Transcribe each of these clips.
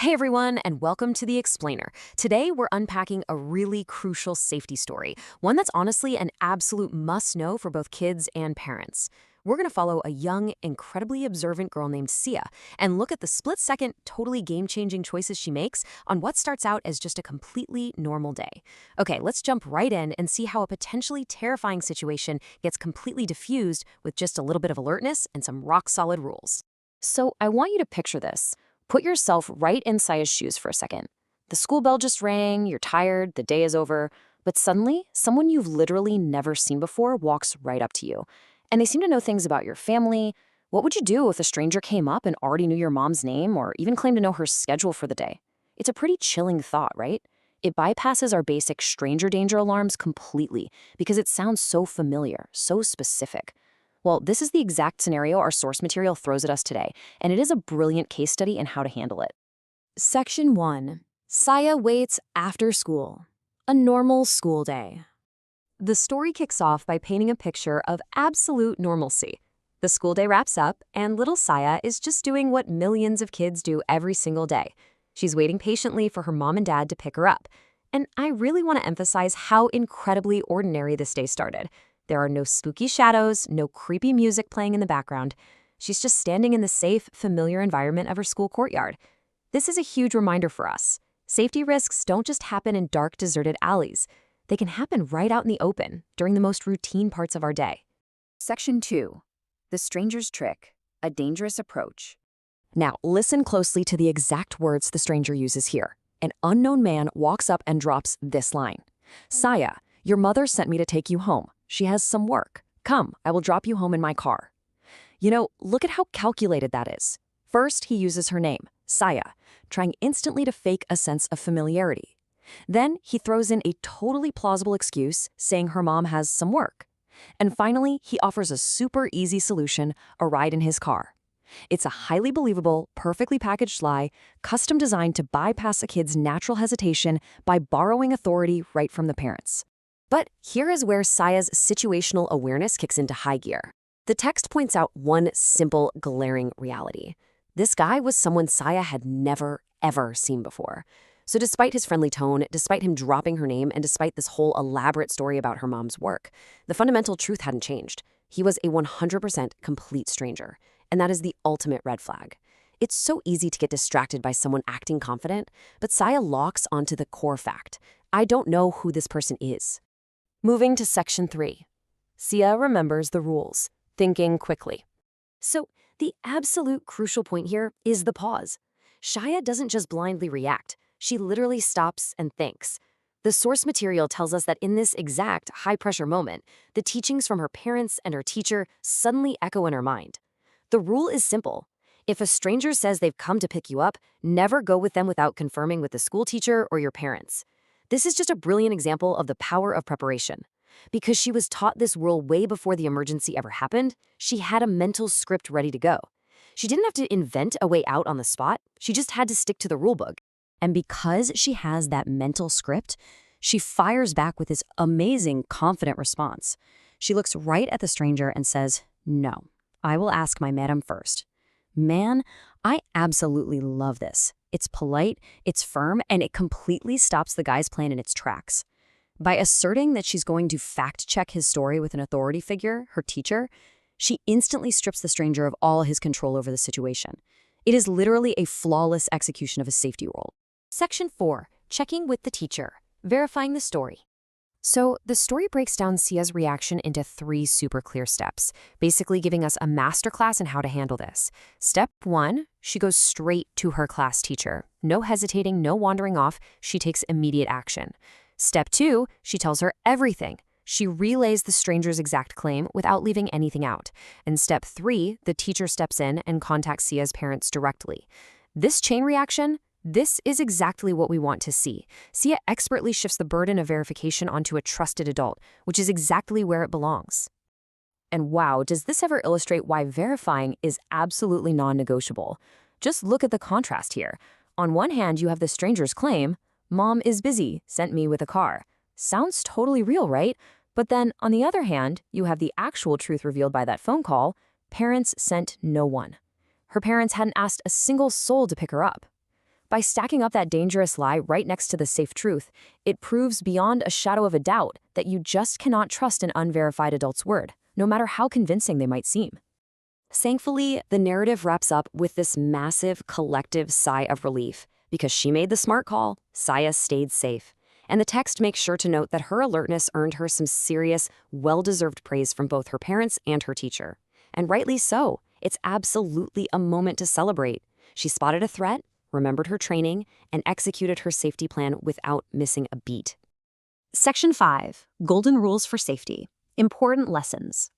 Hey everyone, and welcome to The Explainer. Today we're unpacking a really crucial safety story, one that's honestly an absolute must-know for both kids and parents. We're going to follow a young, incredibly observant girl named Sia and look at the split-second, totally game-changing choices she makes on what starts out as just a completely normal day. Okay, let's jump right in and see how a potentially terrifying situation gets completely diffused with just a little bit of alertness and some rock-solid rules. So I want you to picture this. Put yourself right in Sia's shoes for a second. The school bell just rang, you're tired, the day is over, but suddenly, someone you've literally never seen before walks right up to you. And they seem to know things about your family. What would you do if a stranger came up and already knew your mom's name or even claimed to know her schedule for the day? It's a pretty chilling thought, right? It bypasses our basic stranger danger alarms completely because it sounds so familiar, so specific. Well, this is the exact scenario our source material throws at us today, and it is a brilliant case study in how to handle it. Section 1. Sia waits after school. A normal school day. The story kicks off by painting a picture of absolute normalcy. The school day wraps up, and little Sia is just doing what millions of kids do every single day. She's waiting patiently for her mom and dad to pick her up. And I really want to emphasize how incredibly ordinary this day started. There are no spooky shadows, no creepy music playing in the background. She's just standing in the safe, familiar environment of her school courtyard. This is a huge reminder for us. Safety risks don't just happen in dark, deserted alleys. They can happen right out in the open, during the most routine parts of our day. Section 2. The stranger's trick, a dangerous approach. Now, listen closely to the exact words the stranger uses here. An unknown man walks up and drops this line. "Sia, your mother sent me to take you home. She has some work. Come, I will drop you home in my car." Look at how calculated that is. First, he uses her name, Sia, trying instantly to fake a sense of familiarity. Then, he throws in a totally plausible excuse, saying her mom has some work. And finally, he offers a super easy solution, a ride in his car. It's a highly believable, perfectly packaged lie, custom designed to bypass a kid's natural hesitation by borrowing authority right from the parents. But here is where Sia's situational awareness kicks into high gear. The text points out one simple, glaring reality. This guy was someone Sia had never, ever seen before. So despite his friendly tone, despite him dropping her name, and despite this whole elaborate story about her mom's work, the fundamental truth hadn't changed. He was a 100% complete stranger. And that is the ultimate red flag. It's so easy to get distracted by someone acting confident, but Sia locks onto the core fact. I don't know who this person is. Moving to Section 3. Sia remembers the rules, thinking quickly. So, the absolute crucial point here is the pause. Sia doesn't just blindly react. She literally stops and thinks. The source material tells us that in this exact high-pressure moment, the teachings from her parents and her teacher suddenly echo in her mind. The rule is simple. If a stranger says they've come to pick you up, never go with them without confirming with the school teacher or your parents. This is just a brilliant example of the power of preparation. Because she was taught this rule way before the emergency ever happened, she had a mental script ready to go. She didn't have to invent a way out on the spot, she just had to stick to the rulebook. And because she has that mental script, she fires back with this amazing, confident response. She looks right at the stranger and says, "No, I will ask my madam first." Man, I absolutely love this. It's polite, it's firm, and it completely stops the guy's plan in its tracks. By asserting that she's going to fact-check his story with an authority figure, her teacher, she instantly strips the stranger of all his control over the situation. It is literally a flawless execution of a safety rule. Section 4. Checking with the teacher. Verifying the story. So, the story breaks down Sia's reaction into 3 super clear steps, basically giving us a masterclass in how to handle this. Step 1, she goes straight to her class teacher. No hesitating, no wandering off, she takes immediate action. Step 2, she tells her everything. She relays the stranger's exact claim without leaving anything out. And step 3, the teacher steps in and contacts Sia's parents directly. This chain reaction, this is exactly what we want to see. Sia expertly shifts the burden of verification onto a trusted adult, which is exactly where it belongs. And wow, does this ever illustrate why verifying is absolutely non-negotiable? Just look at the contrast here. On one hand, you have the stranger's claim, "Mom is busy, sent me with a car." Sounds totally real, right? But then, on the other hand, you have the actual truth revealed by that phone call, "Parents sent no one." Her parents hadn't asked a single soul to pick her up. By stacking up that dangerous lie right next to the safe truth, it proves beyond a shadow of a doubt that you just cannot trust an unverified adult's word, no matter how convincing they might seem. Thankfully, the narrative wraps up with this massive collective sigh of relief. Because she made the smart call, Saya stayed safe. And the text makes sure to note that her alertness earned her some serious, well-deserved praise from both her parents and her teacher. And rightly so. It's absolutely a moment to celebrate. She spotted a threat, remembered her training, and executed her safety plan without missing a beat. Section 5. Golden Rules for Safety. Important Lessons.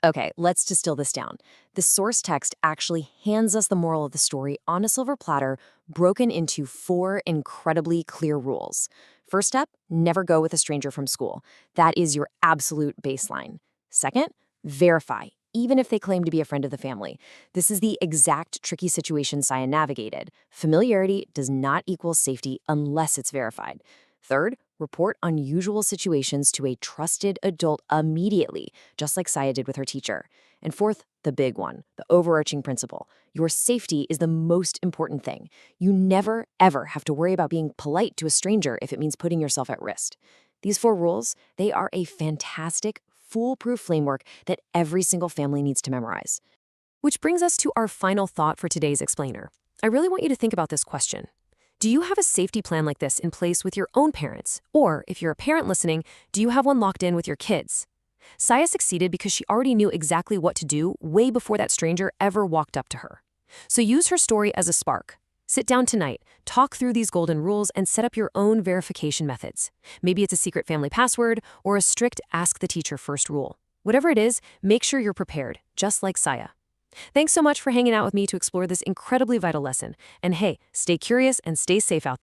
Okay, let's distill this down. The source text actually hands us the moral of the story on a silver platter, broken into 4 incredibly clear rules. First step, never go with a stranger from school. That is your absolute baseline. Second, verify, even if they claim to be a friend of the family. This is the exact tricky situation Saya navigated. Familiarity does not equal safety unless it's verified. Third, report unusual situations to a trusted adult immediately, just like Saya did with her teacher. And fourth, the big one, the overarching principle. Your safety is the most important thing. You never, ever have to worry about being polite to a stranger if it means putting yourself at risk. These 4 rules, they are a fantastic, foolproof framework that every single family needs to memorize. Which brings us to our final thought for today's explainer. I really want you to think about this question. Do you have a safety plan like this in place with your own parents? Or, if you're a parent listening, do you have one locked in with your kids? Saya succeeded because she already knew exactly what to do way before that stranger ever walked up to her. So use her story as a spark. Sit down tonight, talk through these golden rules, and set up your own verification methods. Maybe it's a secret family password or a strict ask the teacher first rule. Whatever it is, make sure you're prepared, just like Saya. Thanks so much for hanging out with me to explore this incredibly vital lesson. And hey, stay curious and stay safe out there.